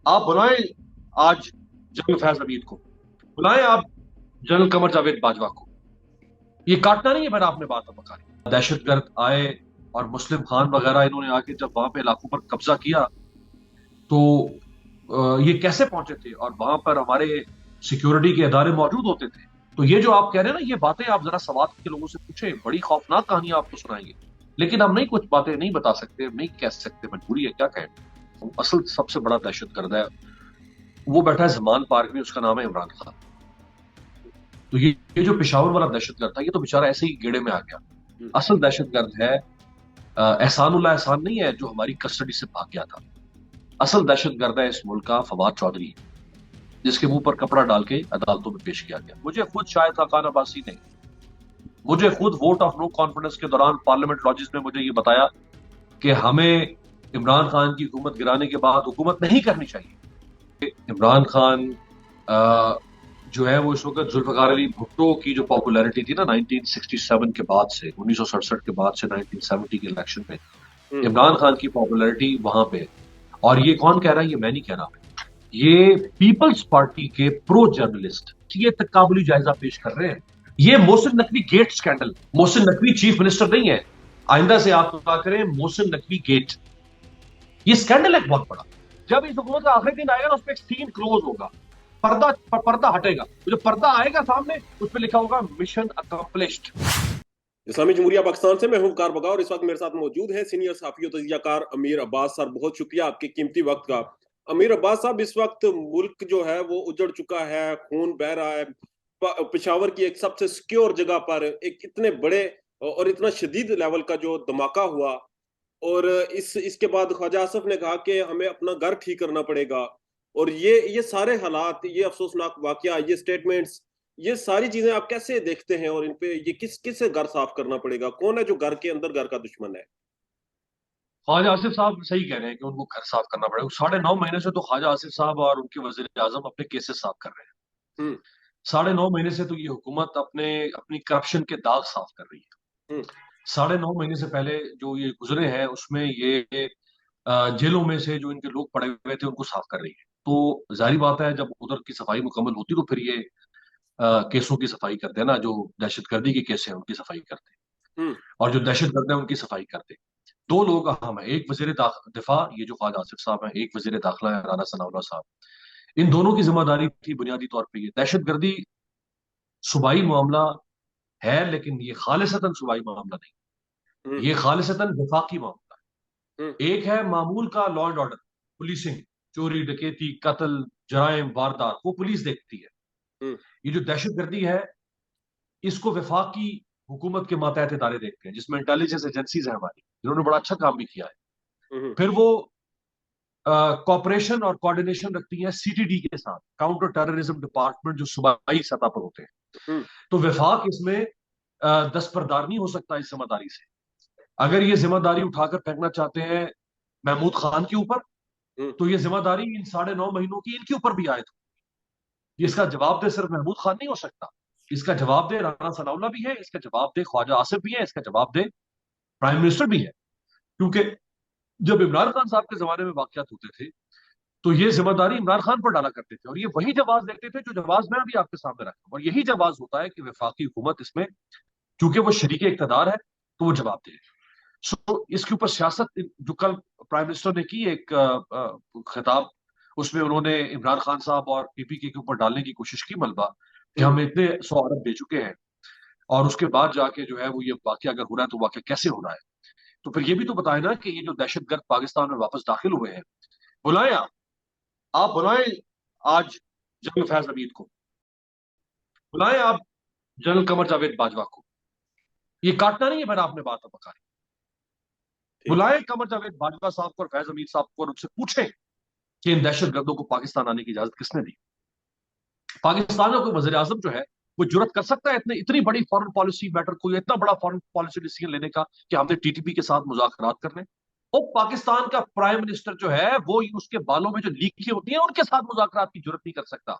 आप बुलाएं आज जनरल फैज हमीद को, बुलाएं आप जनरल कमर जावेद बाजवा को। ये काटना नहीं है, मैंने आपने बात बकानी दहशतगर्द आए और मुस्लिम खान वगैरह इन्होंने आके जब वहां पे इलाकों पर कब्जा किया तो ये कैसे पहुंचे थे और वहां पर हमारे सिक्योरिटी के इदारे मौजूद होते थे। तो ये जो आप कह रहे हैं ना, ये बातें आप जरा सवात के लोगों से पूछें, बड़ी खौफनाक कहानी आपको सुनाएंगे। लेकिन हम नहीं, कुछ बातें नहीं बता सकते, नहीं कह सकते, मजबूरी है, क्या कहें। असल सबसे बड़ा दहशतगर्द है, वो बैठा है जमान पार्क में, उसका नाम है इमरान खान। तो ये जो पेशावर वाला दहशतगर्द था, ये तो बेचारा ऐसे ही गेड़े में आ गया। असल दहशतगर्द है एहसानुल्लाह एहसान नहीं है जो हमारी कस्टडी से भाग गया था। असल दहशतगर्द है इस मुल्क का फवाद चौधरी, जिसके मुंह पर कपड़ा डाल के अदालतों में पेश किया गया। मुझे खुद शायद खान अब्बासी ने, मुझे खुद वोट ऑफ नो कॉन्फिडेंस के दौरान पार्लियामेंट लॉजिस में मुझे ये बताया कि हमें इमरान खान की हुकूमत गिराने के बाद हुकूमत नहीं करनी चाहिए। इमरान खान जो है वो इस वक्त जुल्फकार अली भुट्टो की जो पॉपुलैरिटी थी ना 1967 के बाद से, 1967 के बाद से 1970 के इलेक्शन में इमरान खान की पॉपुलैरिटी वहां पे। और ये कौन कह रहा है? ये मैं नहीं कह रहा, ये पीपल्स पार्टी के प्रो जर्नलिस्ट ये तकाबुली जायजा पेश कर रहे हैं। ये Mohsin Naqvi gate scandal, Mohsin Naqvi chief minister नहीं है, आइंदा से आप क्या करें, मोहसिन नकवी गेट, ये स्कैंडल है बहुत बड़ा। जब इस हुकूमत का आखिरी दिन आएगा ना, उस पर एक सीन क्लोज होगा, पर्दा हटेगा, जो पर्दा आएगा सामने उस पर लिखा होगा मिशन अकम्प्लिश्ड। इस्लामी जमहूरिया पाकिस्तान से मैं हूं कार बगा और इस वक्त मेरे साथ मौजूद है सीनियर सहाफी और तजियाकार अमीर अब्बास सर। बहुत शुक्रिया आपके कीमती वक्त का। अमीर अब्बास साहब, इस वक्त मुल्क जो है वो उजड़ चुका है, खून बह रहा है। पेशावर की एक सबसे सिक्योर जगह पर एक इतने बड़े और इतना शदीद लेवल का जो धमाका हुआ, और इसके बाद ख्वाजा आसफ ने कहा कि हमें अपना घर ठीक करना पड़ेगा। और ये सारे हालात, ये अफसोसनाक वाकया, ये स्टेटमेंट्स, ये सारी चीजें आप कैसे देखते हैं? और इन पे ये किस से घर साफ करना पड़ेगा? कौन है जो घर के अंदर घर का दुश्मन है? ख्वाजा आसिफ साहब सही कह रहे हैं कि उनको घर साफ करना पड़ेगा। 9.5 महीने से तो ख्वाजा आसिफ साहब और उनके वजीर आजम अपने केसेस साफ कर रहे हैं। हम्म। 9.5 महीने से तो ये हुकूमत अपनी करप्शन के दाग साफ कर रही है। हम्म। 9.5 महीने से पहले जो ये गुजरे हैं उसमें ये जेलों में से जो इनके लोग पड़े हुए थे उनको साफ कर रही है। तो जाहिर बात है, जब उधर की सफाई मुकम्मल होती तो फिर ये केसों की सफाई करते हैं ना, जो दहशतगर्दी के केस हैं उनकी सफाई करते हैं, हम्म। और जो दहशतगर्द है उनकी सफाई करते हैं। दो लोग अहम है, एक वजीर दिफा ये जो ख्वाजा आसिफ साहब हैं, एक वजीर दाखिला है राना सनाउल्लाह साहब। इन दोनों की जिम्मेदारी थी बुनियादी तौर पर ये दहशतगर्दी सूबाई मामला है, लेकिन ये खालिसतन सूबाई मामला नहीं, हम्म। ये खालिसतन वफाकी मामला हम्म। है। एक है मामूल का लॉ एंड ऑर्डर, पुलिसिंग, चोरी डकैती कत्ल जराइम वारदात, वो पुलिस देखती है। हम्म। ये जो दहशतगर्दी है, इसको वफाकी हुकूमत के मातहत इदारे देखते हैं, जिसमें इंटेलिजेंस एजेंसीज है हमारी, जिन्होंने बड़ा अच्छा काम भी किया है। हम्म। फिर वो कॉपरेशन और कोऑर्डिनेशन रखती है सीटीडी के साथ, काउंटर टेररिज्म डिपार्टमेंट, जो सूबाई सतह पर होते हैं। हम्म। तो वफाक इसमें दस्तबरदार नहीं हो सकता इस जिम्मेदारी से। अगर ये जिम्मेदारी उठाकर फेंकना चाहते हैं महमूद खान के ऊपर, हम्म। तो ये जिम्मेदारी इन 9.5 महीनों की इनके ऊपर भी आए। तो इसका जवाबदेह सिर्फ महमूद खान नहीं हो सकता, इसका जवाबदेह राना सनाउल्लाह भी है, इसका जवाबदेह ख्वाजा आसिफ भी है, इसका जवाबदेह प्राइम मिनिस्टर भी है। क्योंकि जब इमरान खान साहब के जमाने में वाकयात होते थे तो ये जिम्मेदारी इमरान खान पर डाला करते थे, और ये वही जवाब देते थे जो जवाब मैं अभी आपके सामने रखा हूं। और यही जवाब होता है कि वफाकी हुकूमत इसमें, क्योंकि वो शरीक इक़्तिदार है, तो वो जवाब दे। सो इसके ऊपर सियासत, जो कल प्राइम मिनिस्टर ने की एक खिताब, उसमें उन्होंने इमरान खान साहब और पीपीके के ऊपर डालने की कोशिश की मलबा कि हम्म। हम इतने 100 अरब दे चुके हैं, और उसके बाद जाके जो है वो ये वाकया अगर हो रहा है तो वाकया कैसे हो रहा है। तो फिर ये भी तो बताए ना कि ये जो दहशतगर्द पाकिस्तान में वापस दाखिल हुए हैं, बुलाएं आप बुलाएं आज जनरल फैज हमीद को, बुलाएं आप जनरल कमर जावेद बाजवा को। ये काटना नहीं है, मैंने आपने बात बकानी ठीक है। बुलाएं कमर जावेद बाजवा साहब को और फैज हमीद साहब को, और उनसे पूछें कि इन दहशतगर्दों को पाकिस्तान आने की इजाजत किसने दी। पाकिस्तान का कोई वजीर आजम जो है वो जुरत कर सकता है इतनी बड़ी फॉरेन पॉलिसी मैटर, कोई इतना बड़ा फॉरेन पॉलिसी डिसीजन लेने का कि हमने टीटीपी के साथ मुज़ाकरात करने। और पाकिस्तान का प्राइम मिनिस्टर जो है वो उसके बालों में जो लीकें होती हैं उनके साथ मुज़ाकरात की जरूरत नहीं कर सकता।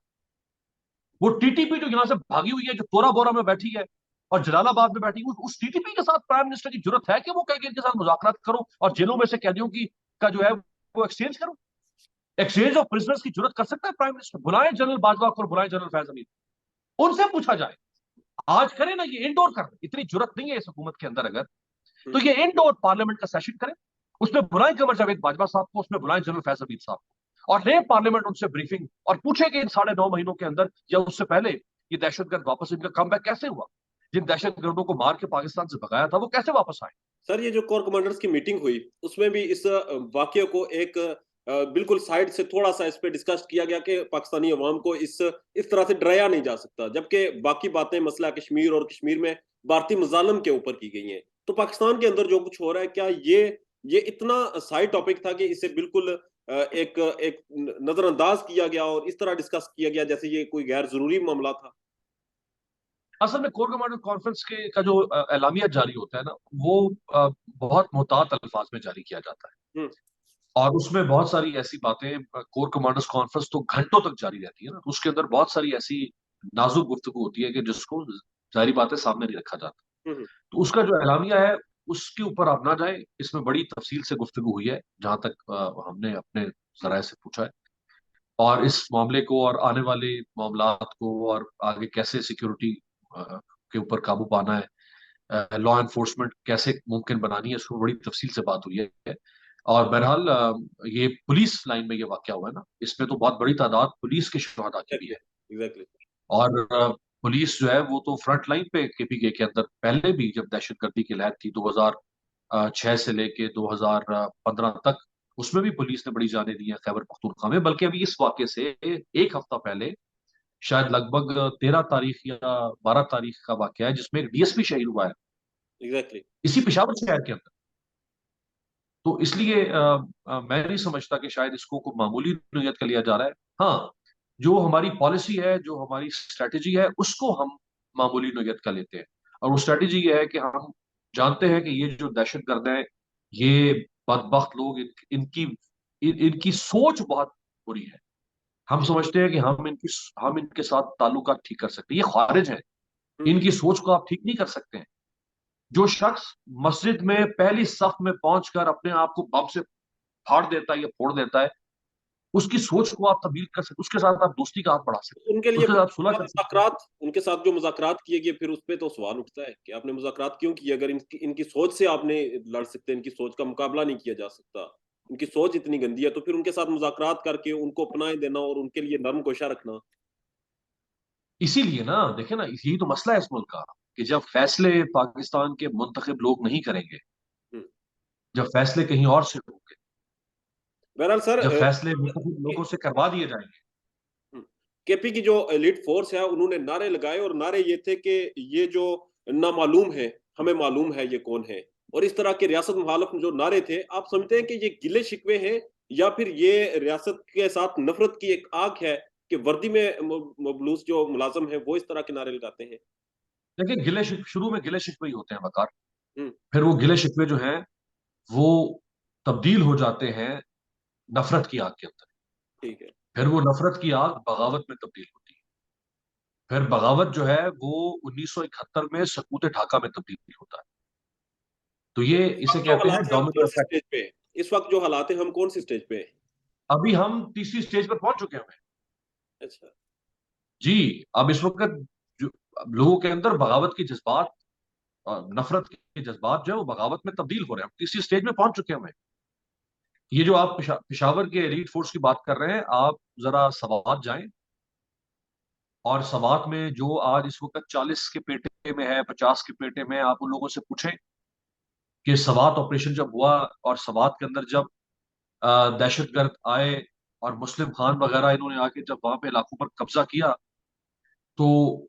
वो टीटीपी जो यहां से भागी हुई है, जो तोरा बोरा में बैठी है और जलालाबाद में बैठी, उस टीटीपी के साथ प्राइम मिनिस्टर की जरूरत है कि वो कहे कि इनके साथ मुज़ाकरात करो और जेलों में से कैदियों की का जो है वो एक्सचेंज करो। एक्सचेंज ऑफ प्रिजनर्स की जरूरत कर सकता है प्राइम मिनिस्टर? बुलाएं जनरल बाजवा को और बुलाएं जनरल फैज हमीद, उनसे पूछा जाए। आज करें ना, ये इंडोर कर, इतनी जरूरत नहीं है इस हुकूमत के अंदर अगर, तो ये इंडोर पार्लियामेंट का सेशन करें, उसमें बुलाएं कमर जावेद बाजवा साहब को, उसमें बुलाएं जनरल फैज हमीद साहब को, और ले पार्लियामेंट उनसे ब्रीफिंग, और पूछे कि इन 9.5 महीनों के अंदर या उससे पहले ये दहशतगर्द वापस, इनका कम कैसे हुआ, जिन दहशतगर्दों को मार के पाकिस्तान से भगाया था वो कैसे वापस आए। सर ये जो कोर कमांडर्स की मीटिंग हुई उसमें भी इस वाक्य को एक बिल्कुल साइड से थोड़ा सा इस पे डिस्कस किया गया कि पाकिस्तानी अवाम को इस तरह से डराया नहीं जा सकता, जबकि बाकी बातें मसला कश्मीर और कश्मीर में भारतीय मजालम के ऊपर की गई हैं। तो पाकिस्तान के अंदर जो कुछ हो रहा है, क्या ये इतना साइड टॉपिक था कि इसे बिल्कुल एक एक नजरअंदाज किया गया और इस तरह डिस्कस किया गया जैसे ये कोई गैर जरूरी मामला था? असल में कोर कमांडर कॉन्फ्रेंस के का जो एलामिया जारी होता है ना, वो बहुत मोहतात अल्फाज में जारी किया जाता है, हम्म। और उसमें बहुत सारी ऐसी बातें, कोर कमांडर्स कॉन्फ्रेंस तो घंटों तक जारी रहती है ना, तो उसके अंदर बहुत सारी ऐसी नाजुक गुफ्तगू होती है कि जिसको सारी बातें सामने नहीं रखा जाता। हम्म। तो उसका जो एलामिया है उसके ऊपर आप ना जाए, इसमें बड़ी तफसील से गुफ्तगू हुई है जहां तक हमने अपने जराये से पूछा है, और इस मामले को और आने वाले मामलात को और आगे कैसे सिक्योरिटी के ऊपर काबू पाना है, लॉ एनफोर्समेंट कैसे मुमकिन बनानी है, उसमें बड़ी तफसील से बात हुई है। और बहरहाल ये पुलिस लाइन में ये वाकया हुआ है ना, इसमें तो बहुत बड़ी तादाद पुलिस के शहदा की भी एग्जैक्टली, है। एग्जैक्टली। और पुलिस जो है वो तो फ्रंट लाइन पे केपीके के अंदर पहले भी जब दहशतगर्दी की लहर थी 2006 से लेके 2015 तक, उसमें भी पुलिस ने बड़ी जानें दी हैं खैबर पख्तूनख्वा में। बल्कि अभी इस वाक़े से एक हफ्ता पहले, शायद लगभग 13 तारीख या 12 तारीख का वाकया है, जिसमें एक डीएसपी शहीद हुआ है एग्जैक्टली। इसी पेशावर शहर के अंदर। तो इसलिए मैं नहीं समझता कि शायद इसको कोई मामूली नोयत का लिया जा रहा है। हाँ, जो हमारी पॉलिसी है, जो हमारी स्ट्रेटेजी है, उसको हम मामूली नोयत का लेते हैं। और वो स्ट्रेटेजी ये है कि हम जानते हैं कि ये जो दहशतगर्द है, ये बदबख्त लोग, इनकी सोच बहुत बुरी है। हम समझते हैं कि हम इनके साथ ताल्लुकात ठीक कर सकते हैं, ये खारिज है, इनकी सोच को आप ठीक नहीं कर सकते हैं। जो शख्स मस्जिद में पहली सफ में पहुंचकर अपने आप को बम से फाड़ देता है या फोड़ देता है, उसकी सोच को आप तब्दील कर सकते, उसके साथ आप दोस्ती का हाथ बढ़ा सकते हैं, उनके लिए उसके फिर साथ सुलह कर सकते हैं। उनके साथ जो मुज़ाकरात किए गए, फिर उस पे तो सवाल उठता है कि आपने मुज़ाकरात क्यों किए? अगर इनकी इनकी सोच से आपने लड़ सकते हैं, इनकी सोच का मुकाबला नहीं किया जा सकता, इनकी सोच इतनी गंदी है, तो फिर उनके साथ मुज़ाकरात करके उनको पनाह देना और उनके लिए नरम गोशा रखना। इसीलिए ना, देखे ना, यही तो मसला है इस मुल्क का, कि जब फैसले पाकिस्तान के मुंतखब लोग नहीं करेंगे, हुँ। जब फैसले कहीं और से होंगे, बहरहाल सर, जब फैसले मुंतखब लोगों से करवा दिए जाएंगे। हुँ। केपी की जो एलीट फोर्स है, उन्होंने नारे लगाए और नारे ये थे कि ये जो नामालूम है, हमें मालूम है ये कौन है। और इस तरह के रियासत मुखालिफ जो नारे थे, आप समझते हैं कि ये गिले-शिकवे हैं या फिर ये रियासत के साथ नफ़रत की एक आग है कि वर्दी में मबलूस जो मुलाज़िम हैं, वो इस तरह के नारे लगाते हैं? देखिए, शुरू में गिले शिकवे ही होते हैं वकार, हुँ। फिर वो गिले शिकवे जो हैं वो तब्दील हो जाते हैं नफरत की आग के अंदर, ठीक है। फिर वो नफरत की आग बगावत में तब्दील होती है, फिर बगावत जो है वो 1971 में सकूत ढाका में तब्दील होता है। तो तो ये इस इसे वक़्त जो कहते हैं हालात हैं, हम डोमिनो कौन-सी इफेक्ट। स्टेज पे हैं? इस वक़्त जो हालात हैं, हम कौन-सी स्टेज पे हैं? अभी हम तीसरी स्टेज पर पहुंच चुके हैं। अच्छा। जी, अब इस वक्त जो लोगों के अंदर बगावत की जज्बात और नफरत के जज्बात जो है वो बगावत में तब्दील हो रहे हैं, हम तीसरी स्टेज में पहुंच चुके हैं। ये जो आप पेशावर के एलीट फोर्स की बात कर रहे हैं, आप जरा सवात जाएं, और सवात में जो आज इस वक्त 40 के पेटे में है, 50 के पेटे में है, आप उन लोगों से पूछें कि सवात ऑपरेशन जब हुआ और सवात के अंदर जब दहशतगर्द आए और मुस्लिम खान वगैरह इन्होंने आके जब वहां पे इलाकों पर कब्जा किया, तो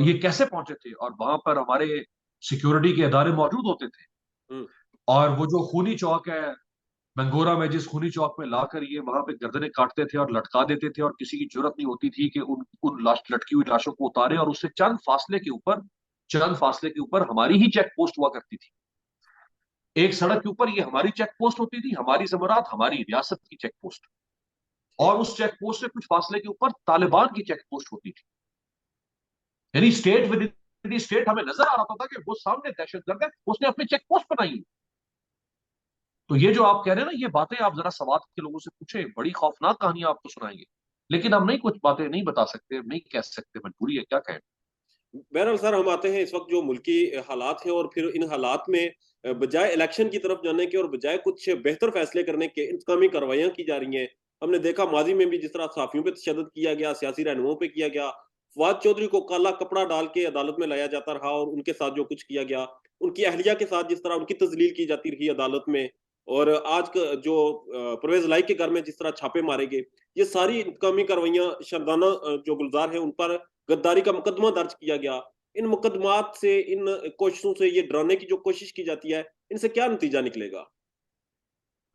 ये कैसे पहुंचे थे, और वहां पर हमारे सिक्योरिटी के इदारे मौजूद होते थे। हुँ। और वो जो खूनी चौक है मंगोरा में, जिस खूनी चौक में लाकर ये वहां पे गर्दनें काटते थे और लटका देते थे, और किसी की जरूरत नहीं होती थी कि उन लटकी हुई लाशों को उतारे, और उससे चंद फासले के ऊपर हमारी ही चेक पोस्ट हुआ करती थी। एक सड़क के ऊपर ये हमारी चेक पोस्ट होती थी, हमारी जमरात, हमारी रियासत की चेक पोस्ट, ठीक। और उस चेक पोस्ट से कुछ फासले के ऊपर तालिबान की चेक पोस्ट होती थी। यानी स्टेट विद इन स्टेट हमें नजर आ रहा था कि वो सामने दहशतगर्द है, उसने अपनी चेक पोस्ट बनाई। तो ये जो आप कह रहे हैं ना, ये बातें आप जरा सवात के लोगों से पूछें, बड़ी खौफनाक कहानी आपको सुनाएंगे। लेकिन हम नहीं, कुछ बातें नहीं बता सकते, नहीं कह सकते, मजबूरी है, क्या कहें। बहरहाल सर, हम आते हैं इस वक्त जो मुल्की हालात हैं, और फिर इन हालात में बजाय इलेक्शन की तरफ जाने के और बजाय कुछ बेहतर फैसले करने के इंतकामी कार्रवाइयां की जा रही हैं। हमने देखा माजी में भी जिस तरह सहाफियों पे तशद्दुद किया गया, सियासी रहनुमाओं पे किया गया, फवाद चौधरी को काला कपड़ा डाल के अदालत में लाया जाता रहा और उनके साथ जो कुछ किया गया, उनकी अहलिया के साथ जिस तरह उनकी तजलील की जाती रही अदालत में, और आज जो परवेज लाई के घर में जिस तरह छापे मारे गए, ये सारी इंतकामी कार्रवाइयां शरदाना जो गुलजार है उन पर गद्दारी का मुकदमा दर्ज किया गया। इन मुकदमात से, इन कोशिशों से, ये डराने की जो कोशिश की जाती है, इनसे क्या नतीजा निकलेगा?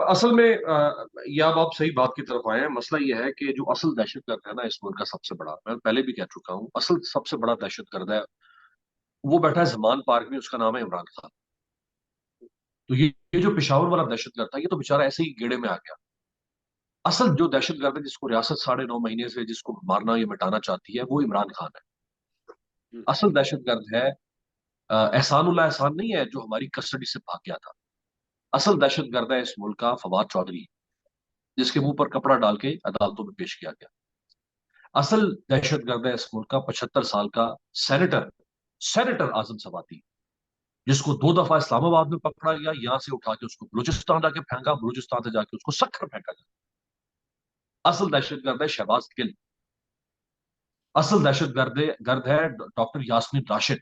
असल में ये अब आप सही बात की तरफ आए हैं। मसला ये है कि जो असल दहशतगर्द है ना इस मुल्क का सबसे बड़ा, मैं पहले भी कह चुका हूँ, असल सबसे बड़ा दहशतगर्द है, वो बैठा है जमान पार्क में, उसका नाम है इमरान खान। तो ये जो पेशावर वाला दहशतगर्द था, ये तो बेचारा ऐसे ही गेड़े में आ गया। असल जो दहशतगर्द है जिसको रियासत 9.5 महीने से जिसको मारना या मिटाना चाहती है, वो इमरान खान है। हम्म, असल दहशतगर्द है एहसानुल्लाह एहसान नहीं है जो हमारी कस्टडी से भाग गया था। असल दहशतगर्द है इस मुल्क का फवाद चौधरी, जिसके मुंह पर कपड़ा डाल के अदालतों में पेश किया गया। असल दहशतगर्द है इस मुल्क का 75 साल का सेनेटर, सेनेटर आजम सवाती, जिसको 2 दफा इस्लामाबाद में पकड़ा गया, यहां से उठा के उसको बलूचिस्तान जाके फेंका, बलूचिस्तान से जाके उसको सक्खर फेंका गया। असल दहशतगर्द है शहबाज गिल। असल दहशतगर्द गर्द है डॉक्टर यास्मीन राशिद।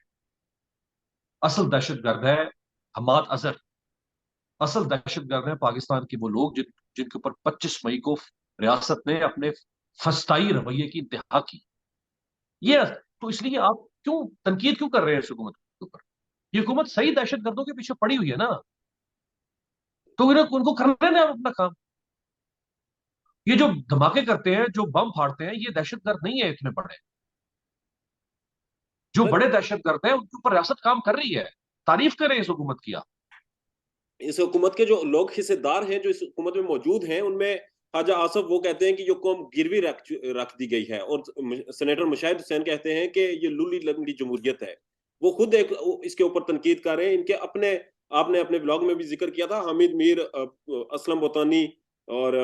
असल दहशतगर्द है हमाद अजहर। असल दहशतगर्द है पाकिस्तान के वो लोग जिनके ऊपर 25 मई को रियासत ने अपने फस्ताई रवैये की इंतहा की। ये तो इसलिए आप क्यों तनकीद क्यों कर रहे हैं इस हुकूमत के ऊपर? ये हुकूमत सही दहशतगर्दों के पीछे पड़ी हुई है ना, तो उनको करने दें अपना काम। ये जो धमाके करते हैं, जो बम फाड़ते हैं, ये दहशतगर्द नहीं है इतने बड़े। जो सर, बड़े दहशतगर्द हैं उनके ऊपर रियासत काम कर रही है। तारीफ करें इस हुकूमत की आप। इस हुकूमत के जो लोग हिस्सेदार हैं, जो इस हुकूमत में मौजूद हैं, उनमें ख्वाजा आसफ वो कहते हैं कि ये कौम गिरवी रख दी गई है, और सेनेटर मुशाहिद हुसैन कहते हैं कि ये लूली लंगड़ी जमहूरियत है। वो खुद एक इसके ऊपर तनकीद कर रहे हैं। इनके अपने, आपने अपने ब्लॉग में भी जिक्र किया था, हामिद मीर, असलम बोतानी, और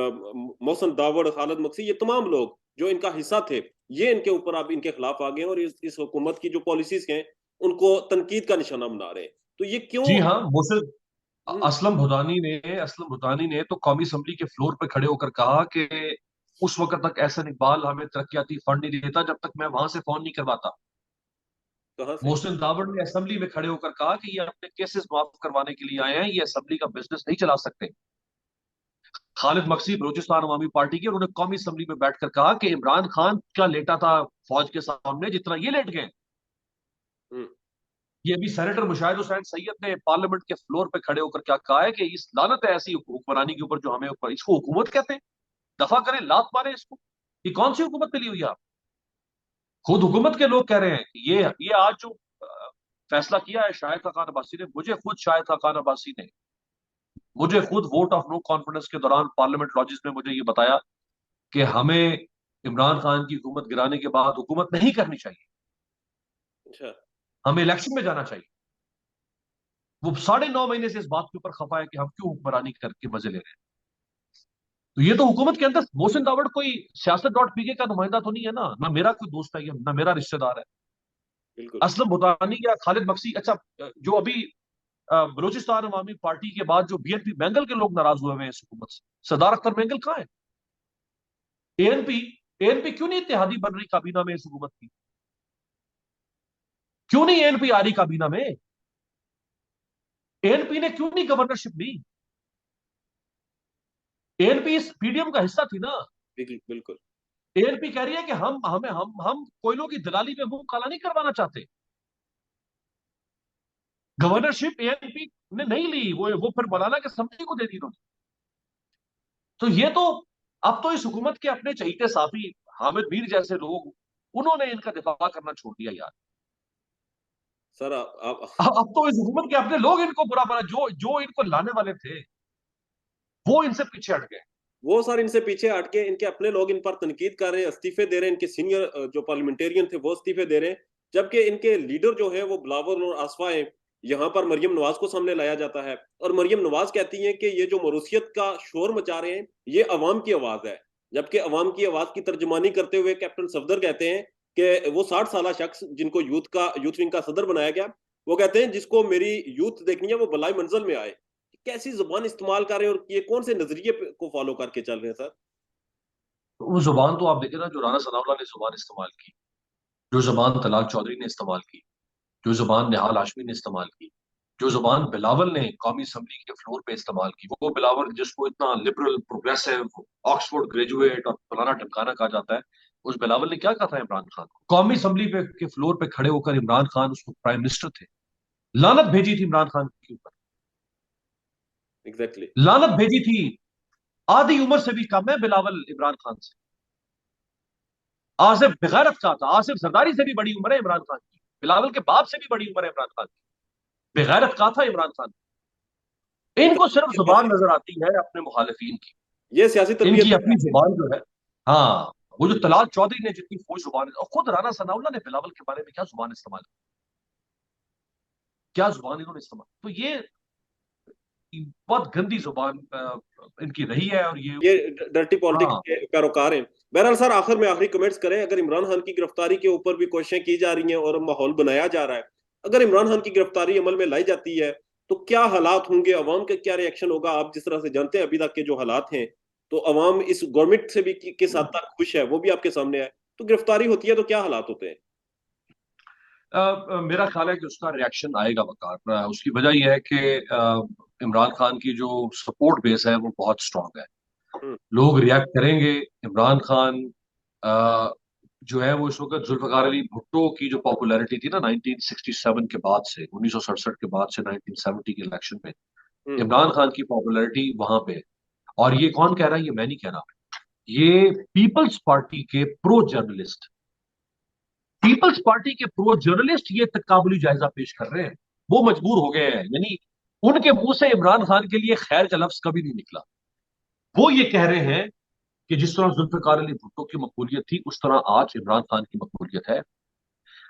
मोहसन दावड़, खालिद मक्सी, ये तमाम लोग जो इनका हिस्सा थे, ये इनके ऊपर अब इनके खिलाफ आ गए हैं, और इस हुकूमत की जो पॉलिसीज हैं उनको तनकीद का निशाना बना रहे हैं। तो ये क्यों? जी हाँ, मोहसिन असलम भुतानी ने तो कौमी असम्बली के फ्लोर पे खड़े होकर कहा कि उस वक्त तक एहसन इकबाल हमें तरक्याती फंड नहीं देता जब तक मैं वहां से फोन नहीं करवाता। कहाँ से? मोहसिन दावड़ ने असेंबली में खड़े होकर कहा कि ये अपने केसेस माफ करवाने के लिए आए हैं, ये असेंबली का बिजनेस नहीं चला सकते। खालिद मकसी बलूचिस्तान अवामी पार्टी के, उन्होंने कौमी असम्बली में बैठकर कहा कि इमरान खान का लेटा था फौज के सामने जितना ये लेट गए। हम्म, ये भी सेनेटर मुशाहिद हुसैन सैयद ने पार्लियामेंट के फ्लोर पे खड़े होकर क्या कहा है कि इस लानत है ऐसी हुक्मरानी के ऊपर जो हमें ऊपर, इसको हुकूमत कहते हैं, दफा करें, लात मारे इसको। ये कौन सी हुकूमत मिली हुई है आप? खुद हुकूमत के लोग कह रहे हैं कि ये आज जो फैसला किया है शाहिद खान अब्बासी ने, मुझे खुद शाहिद खान अब्बासी ने, मुझे खुद वोट ऑफ नो कॉन्फिडेंस के दौरान पार्लियामेंट लॉजिस में मुझे ये बताया कि हमें इमरान खान की हुकूमत गिराने के बाद हुकूमत नहीं करनी चाहिए, अच्छा। हमें इलेक्शन में जाना चाहिए। वो 9.5 महीने से इस बात के ऊपर खफा है कि हम क्यों हुक्मरानी करके मजे ले रहे हैं। तो ये तो हुकूमत के अंदर मोहसिन दावड़ कोई सियासत डॉट पीके का नुमाइंदा तो नहीं है ना मेरा कोई दोस्त है, ना मेरा रिश्तेदार है। बिल्कुल। असलम भुतानी या खालिद मकसी, अच्छा, जो अभी बलूचिस्तान अवामी पार्टी के बाद जो बीएनपी बैंगल के लोग नाराज हुए हैं इस हुकूमत से, सरदार अख्तर बैंगल कहाँ है? एएनपी, एएनपी क्यों नहीं इत्तेहादी बन रही काबीना में इस हुकूमत की? क्यों नहीं एएनपी आ रही काबीना में? एएनपी ने क्यों नहीं गवर्नरशिप ली? एएनपी इस पीडीएम का हिस्सा थी ना। बिल्कुल। एएनपी कह रही है कि हम कोयलों की दलाली में मुंह काला नहीं करवाना चाहते। गवर्नरशिप एएनपी ने नहीं ली, वो फिर मौलाना के समझी को दे दी उन्होंने। तो ये तो अब तो इस हुकूमत के अपने चहीते साथी हामिद मीर जैसे लोग, उन्होंने इनका दिफा करना छोड़ दिया यार। सर, आप अब तो इस हुकूमत के अपने लोग इनको बुरा भला, जो जो इनको लाने वाले थे, वो इनसे पीछे हट गए। वो सर इनसे पीछे हट के इनके अपने लोग इन पर तनकीद कर रहे हैं, इस्तीफे दे रहे हैं। इनके सीनियर जो पार्लियामेंटेरियन थे वो इस्तीफे दे रहे हैं, जबकि इनके लीडर जो है वो बिलावल और आसफा है, यहाँ पर मरियम नवाज को सामने लाया जाता है और मरियम नवाज कहती हैं कि ये जो मरूसियत का शोर मचा रहे हैं ये अवाम की आवाज है, जबकि अवाम की आवाज की तर्जमानी करते हुए कैप्टन सफदर कहते हैं कि वो 60 साल शख्स जिनको यूथ विंग का सदर बनाया गया, वो कहते हैं जिसको मेरी यूथ देखनी है वो भलाई मंजिल में आए। कैसी जुबान इस्तेमाल कर रहे हैं और ये कौन से नजरिए को फॉलो करके चल रहे हैं सर? वो जुबान तो आप देखें ना, जो राना सनाउल्लाह ने जुबान इस्तेमाल की, जो जुबान तलाल चौधरी ने इस्तेमाल की, जो जुबान निहाल हाशमी ने इस्तेमाल की, जो जुबान बिलावल ने कौमी असम्बली के फ्लोर पे इस्तेमाल की, वो बिलावल जिसको इतना लिबरल, प्रोग्रेसिव, ऑक्सफोर्ड ग्रेजुएट और फलाना ढमकाना कहा जाता है, उस बिलावल ने क्या कहा था इमरान खान को? कौमी असम्बली पे के फ्लोर पे खड़े होकर इमरान खान उसको प्राइम मिनिस्टर थे, लानत भेजी थी इमरान खान के ऊपर, एग्जैक्टली। लानत भेजी थी। आधी उम्र से भी कम है बिलावल इमरान खान से। आसिफ बेगैरत का था, आसिफ जरदारी से भी बड़ी उम्र है इमरान खान की, बिलावल के बाप से भी बड़ी उम्र है इमरान खान की। बेगैरत का था इमरान खान। इनको सिर्फ जुबान नजर आती है अपने मुखालिफिन की, ये सियासी तरबियत इनकी अपनी जुबान जो है। हाँ, वो जो तलाल चौधरी ने जितनी फौज जुबान, और खुद राना सनाउल्लाह ने बिलावल के बारे में क्या जुबान इस्तेमाल की, क्या जुबान इन्होंने इस्तेमाल, तो ये बहुत गंदी जुबान इनकी रही है। और ये डर्टी पॉलिटिक्स हाँ, के पैरोकार हैं। बहरहाल सर, आखिर में आखिरी कमेंट्स करें, अगर इमरान खान की गिरफ्तारी के ऊपर भी कोशिशें की जा रही हैं और माहौल बनाया जा रहा है, अगर इमरान खान की गिरफ्तारी अमल में लाई जाती है तो क्या हालात होंगे, अवाम का क्या रिएक्शन होगा? आप जिस तरह से जानते हैं अभी तक के जो हालात हैं, तो अवाम इस गवर्नमेंट से भी किस हद तक खुश है वो भी आपके सामने है। तो गिरफ्तारी होती है तो क्या हालात होते हैं? मेरा ख्याल है कि उसका रिएक्शन आएगा वकार। उसकी वजह यह है कि इमरान खान की जो सपोर्ट बेस है वो बहुत स्ट्रांग है। हम्म। लोग रिएक्ट करेंगे। इमरान खान अ, जो है वो इस वक्त जुल्फकार अली भुट्टो की जो पॉपुलैरिटी थी ना 1967 के बाद से, 1967 के बाद से 1970 के इलेक्शन में, हम्म। इमरान खान की पॉपुलैरिटी वहां पे है। और ये कौन कह रहा है? ये मैं नहीं कह रहा, ये पीपल्स पार्टी के प्रो जर्नलिस्ट, पीपल्स पार्टी के प्रो जर्नलिस्ट ये तकाबुली जायजा पेश कर रहे हैं। वो मजबूर हो गए हैं, यानी उनके मुंह से इमरान खान के लिए खैर का लफ्ज कभी नहीं निकला। वो ये कह रहे हैं कि जिस तरह जुल्फिकार अली भुट्टो की मकबूलियत थी उस तरह आज इमरान खान की मकबूलियत है।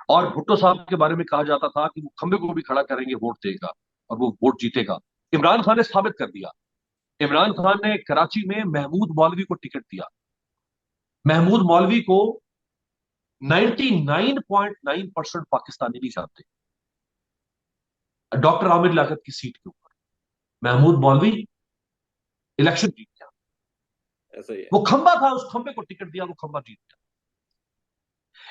और भुट्टो साहब के बारे में कहा जाता था कि वो खंबे को भी खड़ा करेंगे, वोट देगा और वो वोट जीतेगा। इमरान खान ने साबित कर दिया। इमरान खान ने कराची में महमूद मौलवी को टिकट दिया। महमूद मौलवी को 99.9% पाकिस्तानी नहीं जानते, डॉक्टर आमिर लियाकत की सीट के ऊपर महमूद मौलवी इलेक्शन जीत गया। ऐसा ही है। वो खंबा था, उस खंबे को टिकट दिया, वो खंबा जीत गया।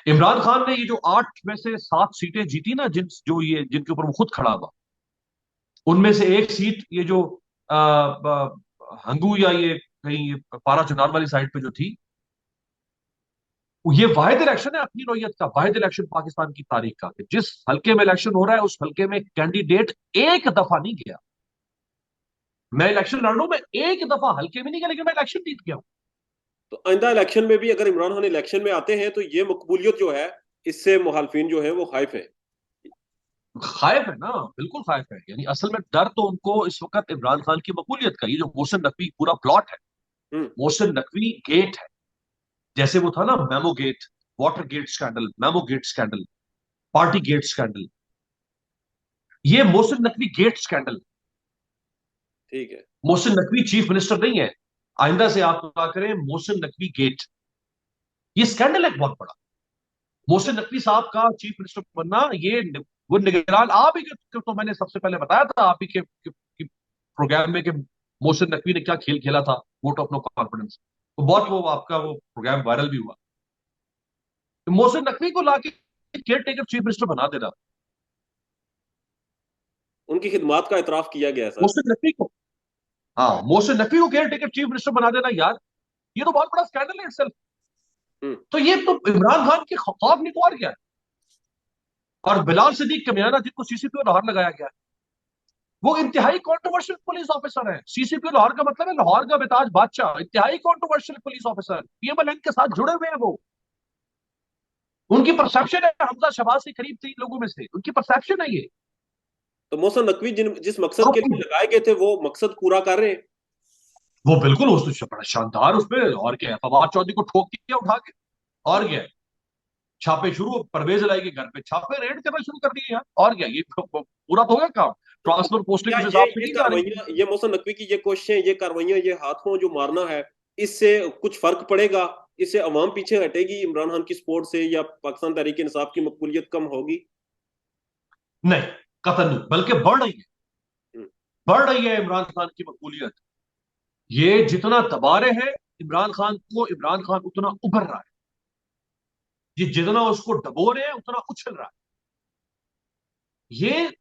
इमरान खान ने ये जो 8 में से 7 सीटें जीती ना, जिनके ऊपर वो खुद खड़ा हुआ, उनमें से एक सीट ये जो हंगू या ये कहीं ये पारा चुनार वाली साइड पे जो थी, ये वाहिद इलेक्शन है अपनी नौयत का, वाहिद इलेक्शन पाकिस्तान की तारीख का कि जिस हल्के में इलेक्शन हो रहा है उस हल्के में कैंडिडेट एक दफा नहीं गया। मैं इलेक्शन लड़ रहा हूं, मैं एक दफा हल्के में नहीं गया, लेकिन मैं इलेक्शन जीत गया हूं। तो आइंदा इलेक्शन में भी अगर इमरान खान इलेक्शन में आते हैं तो ये मकबूलियत जो है, इससे मुखालफिन जो है वो खाइफ है। खायफ है ना, बिल्कुल खायफ है। यानी असल में डर तो उनको इस वक्त इमरान खान की मकबूलियत का, ये जो मोहसिन नकवी पूरा प्लॉट है, हम्म। मोहसिन नकवी गेट है। जैसे वो था ना memo gate, water gate scandal, memo gate scandal, party gate scandal, ये मोहसिन नकवी गेट स्कैंडल। ठीक है। मोहसिन नकवी चीफ मिनिस्टर नहीं है। आइंदा से आप क्या करें, मोहसिन नकवी गेट, ये स्कैंडल है बहुत बड़ा। मोहसिन नकवी साहब का चीफ मिनिस्टर बनना, ये वो निगरान आप ही के, तो मैंने सबसे पहले बताया था आप ही के प्रोग्राम में कि मोहसिन नकवी ने क्या खेल खेला था, वोट ऑफ नो कॉन्फिडेंस। तो बहुत वो आपका वो प्रोग्राम वायरल भी हुआ। तो मोहसिन नकवी को लाके केयर टेकर चीफ मिनिस्टर बना देना, उनकी खिदमात का इतराफ किया गया है सर। मोहसिन नकवी को, हाँ मोहसिन नकवी को केयर टेकर चीफ मिनिस्टर बना देना यार, ये तो बहुत बड़ा स्कैंडल है इटसेल्फ। हम्म। तो ये तो इमरान खान के खौफ नहीं तो और क्या है। और बिलाल सिद्दीक कमियाना जिनको सीसीपी लाहौर लगाया गया है, वो इंतहाई कंट्रोवर्शियल पुलिस ऑफिसर है। सीसीपी लाहौर का मतलब है लाहौर का बेताज बादशाह, इंतहाई कंट्रोवर्शियल पुलिस ऑफिसर, पीएमएलएन के साथ जुड़े हुए हैं वो। उनकी परसेप्शन है हमजा शहबाज के करीब 3 लोगों में से, उनकी परसेप्शन है ये। तो मोहसिन नकवी जिस मकसद के लिए अब लगाए गए थे वो मकसद पूरा कर रहे हैं। वो बिल्कुल उस बड़ा शानदार उसमें, और क्या है, फवाद चौधरी को ठोक दिया उठा के, और क्या है। छापे शुरू, परवेज लाई के घर पे छापे, रेड करना शुरू कर दिए यार। और क्या, ये पूरा तो हो गया काम। ट्रांसफर पोस्टिंग क्या उस ये हिसाब से ये की जा रही है। कार्रवाइयां, ये मोहसिन नकवी की ये कोशिशें, ये कार्रवाइयां, ये हाथों जो मारना है, इससे कुछ फर्क पड़ेगा? इससे अवाम पीछे हटेगी इमरान खान की सपोर्ट से, या पाकिस्तान तहरीक इंसाफ की मकबूलियत कम होगी? नहीं, कतई नहीं, बल्कि बढ़ रही है। हम्म, बढ़ रही है इमरान खान की मकबूलियत। ये जितना दबा रहे हैं इमरान खान को, इमरान खान उतना उभर रहा है। ये जितना उसको डबो रहे हैं उतना उछल रहा है। ये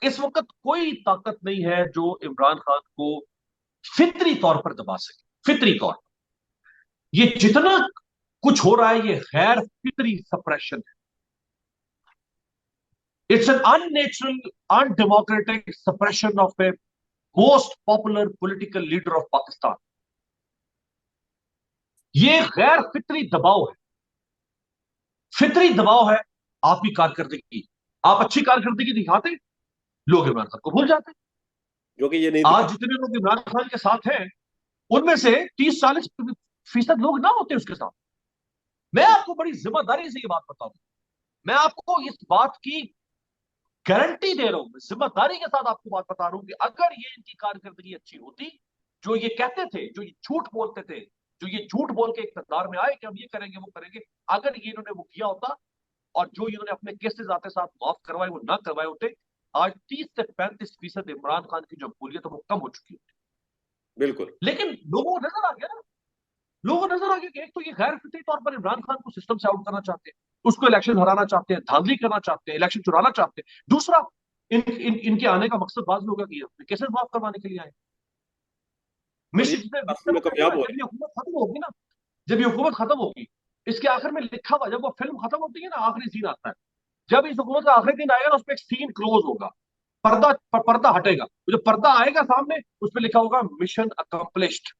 इस वक्त कोई ताकत नहीं है जो इमरान खान को फितरी तौर पर दबा सके। फितरी तौर पर ये जितना कुछ हो रहा है, ये गैर फितरी सप्रेशन है। It's an unnatural, undemocratic suppression of a most popular political leader of Pakistan. ये गैर फितरी दबाव है। फितरी दबाव है आपकी कारकर्दगी। आप अच्छी कारकर्दगी दिखाते, लोग इमरान खान को भूल जाते। जो कि ये नहीं आज दिखा। जितने लोग इमरान खान के साथ हैं, उनमें से 30-40% लोग ना होते उसके साथ। मैं आपको बड़ी जिम्मेदारी से ये बात बता दूं, मैं आपको इस बात की गारंटी दे रहा हूं, मैं जिम्मेदारी के साथ आपको बात बता रहा हूं कि अगर ये इनकी कारकर्दगी अच्छी होती, जो ये कहते थे, जो ये झूठ बोलते थे, जो ये झूठ बोल के इकतदार में आए कि हम ये करेंगे वो करेंगे, अगर ये इन्होंने वो किया होता और जो इन्होंने अपने केसेस आते साथ माफ करवाए वो ना करवाए होते, आज 30 से 35% इमरान खान की जो मकबूलियत है वो कम हो चुकी होती। बिल्कुल। लेकिन लोगों को नजर आ गया ना, लोगों को नजर आ गया कि एक तो ये गैर फितरी तौर पर इमरान खान को सिस्टम से आउट करना चाहते हैं, उसको इलेक्शन हराना चाहते हैं, धांधली करना चाहते हैं, इलेक्शन चुराना चाहते हैं। दूसरा, इनके आने का मकसद बाज लोगों का केसेस माफ करवाने के लिए आए। और ये मिशन असल में कामयाब हुआ जब ये हुकूमत खत्म होगी ना, जब ये हुकूमत खत्म होगी, इसके आखिर में लिखा हुआ, जब वो फिल्म खत्म होती है ना, आखिरी सीन आता है, जब इस हुकूमत का आखिरी दिन आएगा ना, उसमें एक सीन क्लोज होगा, पर्दा पर्दा हटेगा, जो पर्दा आएगा सामने, उस पर लिखा होगा मिशन अकम्प्लिश्ड।